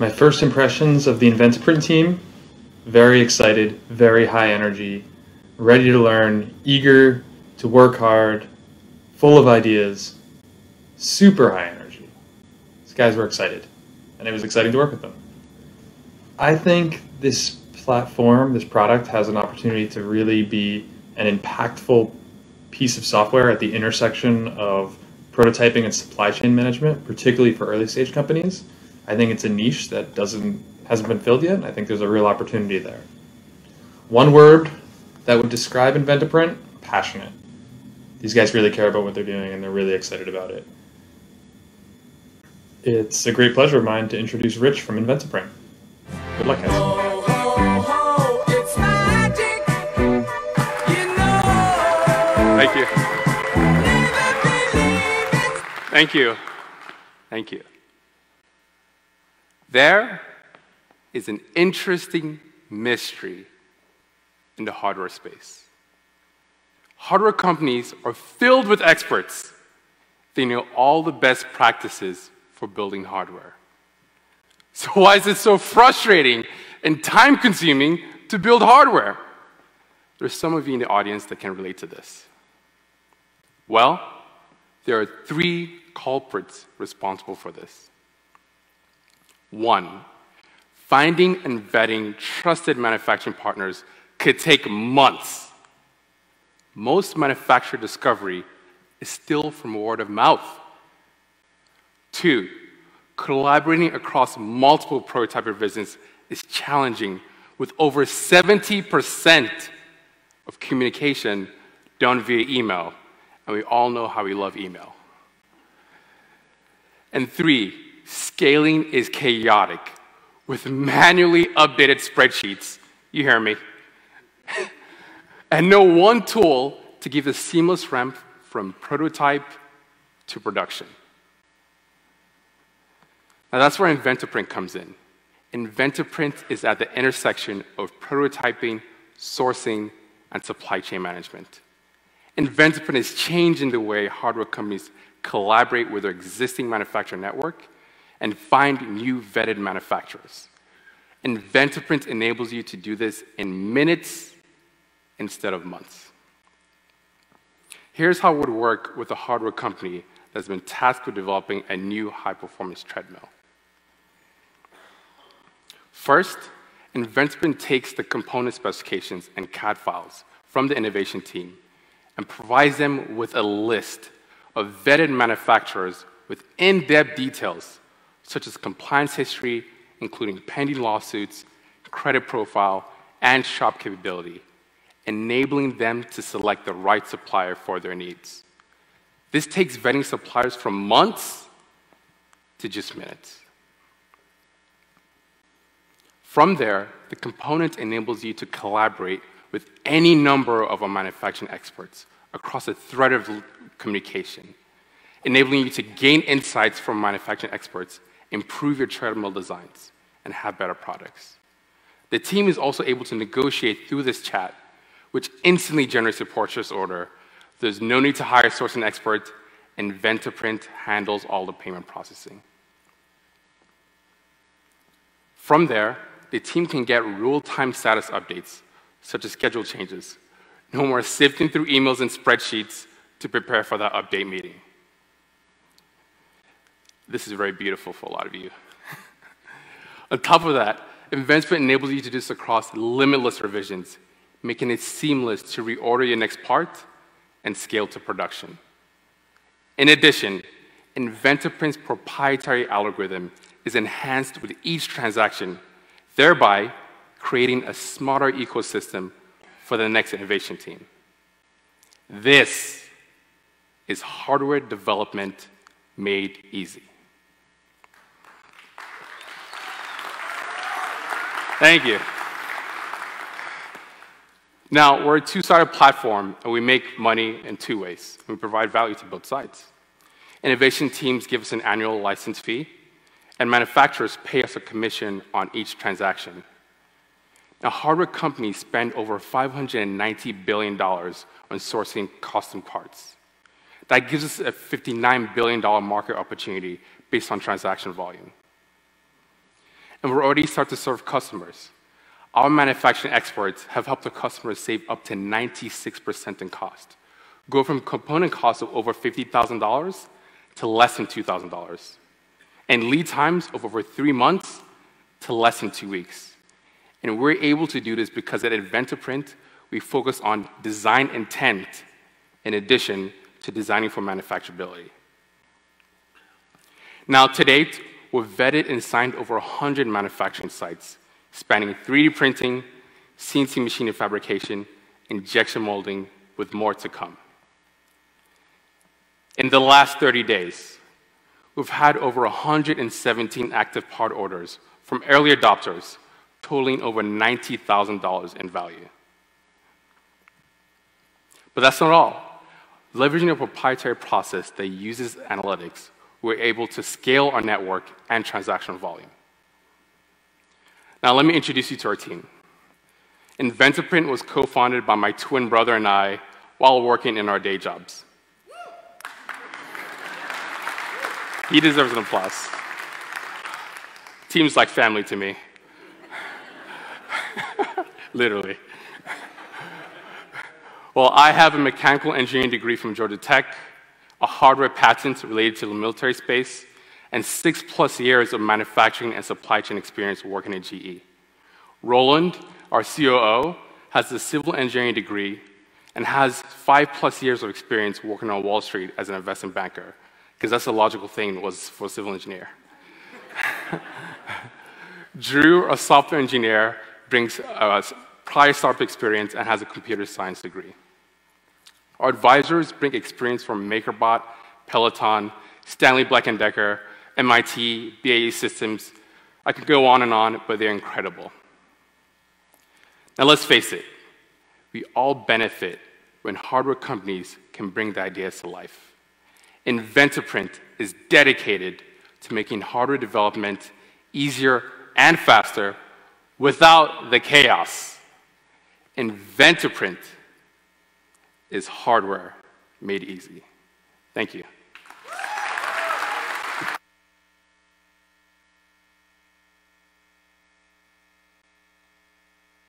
My first impressions of the Inventaprint team, very excited, very high energy, ready to learn, eager to work hard, full of ideas, super high energy. These guys were excited, and it was exciting to work with them. I think this platform, this product, has an opportunity to really be an impactful piece of software at the intersection of prototyping and supply chain management, particularly for early stage companies. I think it's a niche that hasn't been filled yet, and I think there's a real opportunity there. One word that would describe Inventaprint: passionate. These guys really care about what they're doing, and they're really excited about it. It's a great pleasure of mine to introduce Rich from Inventaprint. Good luck, guys. Ho, ho, ho, it's magic, you know. Thank you. Never believe it. Thank you. Thank you. There is an interesting mystery in the hardware space. Hardware companies are filled with experts. They know all the best practices for building hardware. So why is it so frustrating and time-consuming to build hardware? There's some of you in the audience that can relate to this. Well, there are 3 culprits responsible for this. 1, finding and vetting trusted manufacturing partners could take months. Most manufacturer discovery is still from word of mouth. 2, collaborating across multiple prototype revisions is challenging, with over 70% of communication done via email, and we all know how we love email. And 3, scaling is chaotic, with manually updated spreadsheets, you hear me, and no one tool to give a seamless ramp from prototype to production. Now that's where Inventaprint comes in. Inventaprint is at the intersection of prototyping, sourcing, and supply chain management. Inventaprint is changing the way hardware companies collaborate with their existing manufacturer network and find new vetted manufacturers. Inventaprint enables you to do this in minutes instead of months. Here's how it would work with a hardware company that's been tasked with developing a new high-performance treadmill. First, Inventaprint takes the component specifications and CAD files from the innovation team and provides them with a list of vetted manufacturers with in-depth details, such as compliance history, including pending lawsuits, credit profile, and shop capability, enabling them to select the right supplier for their needs. This takes vetting suppliers from months to just minutes. From there, the component enables you to collaborate with any number of our manufacturing experts across a thread of communication, enabling you to gain insights from manufacturing experts, improve your treadmill designs, and have better products. The team is also able to negotiate through this chat, which instantly generates a purchase order. There's no need to hire a sourcing expert. Inventaprint handles all the payment processing. From there, the team can get real-time status updates, such as schedule changes. No more sifting through emails and spreadsheets to prepare for that update meeting. This is very beautiful for a lot of you. On top of that, Inventaprint enables you to do this across limitless revisions, making it seamless to reorder your next part and scale to production. In addition, Inventaprint's proprietary algorithm is enhanced with each transaction, thereby creating a smarter ecosystem for the next innovation team. This is hardware development made easy. Thank you. Now, we're a two-sided platform, and we make money in 2 ways. We provide value to both sides. Innovation teams give us an annual license fee, and manufacturers pay us a commission on each transaction. Now, hardware companies spend over $590 billion on sourcing custom parts. That gives us a $59 billion market opportunity based on transaction volume. and we're already starting to serve customers. Our manufacturing experts have helped our customers save up to 96% in cost, go from component costs of over $50,000 to less than $2,000, and lead times of over 3 months to less than 2 weeks. And we're able to do this because at Inventaprint, we focus on design intent in addition to designing for manufacturability. Now, to date, we've vetted and signed over 100 manufacturing sites, spanning 3D printing, CNC machining fabrication, injection molding, with more to come. In the last 30 days, we've had over 117 active part orders from early adopters, totaling over $90,000 in value. But that's not all. Leveraging a proprietary process that uses analytics, we're able to scale our network and transaction volume. Now, let me introduce you to our team. Inventaprint was co-founded by my twin brother and I while working in our day jobs. He deserves an applause. Team's like family to me. Literally. Well, I have a mechanical engineering degree from Georgia Tech, a hardware patent related to the military space, and 6+ years of manufacturing and supply chain experience working at GE. Roland, our COO, has a civil engineering degree and has 5+ years of experience working on Wall Street as an investment banker, because that's a logical thing was for a civil engineer. Drew, a software engineer, brings prior startup experience and has a computer science degree. Our advisors bring experience from MakerBot, Peloton, Stanley Black & Decker, MIT, BAE Systems. I could go on, but they're incredible. Now let's face it, we all benefit when hardware companies can bring the ideas to life. Inventaprint is dedicated to making hardware development easier and faster without the chaos. Inventaprint is hardware made easy. Thank you.